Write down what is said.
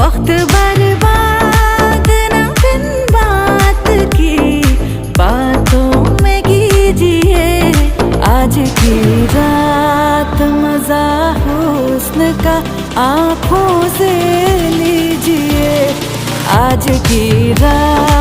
वक्त बर्बाद न बिन बात की बातों में कीजिए। आज की रात मजा हुस्न का आँखों से लीजिए। आज की रात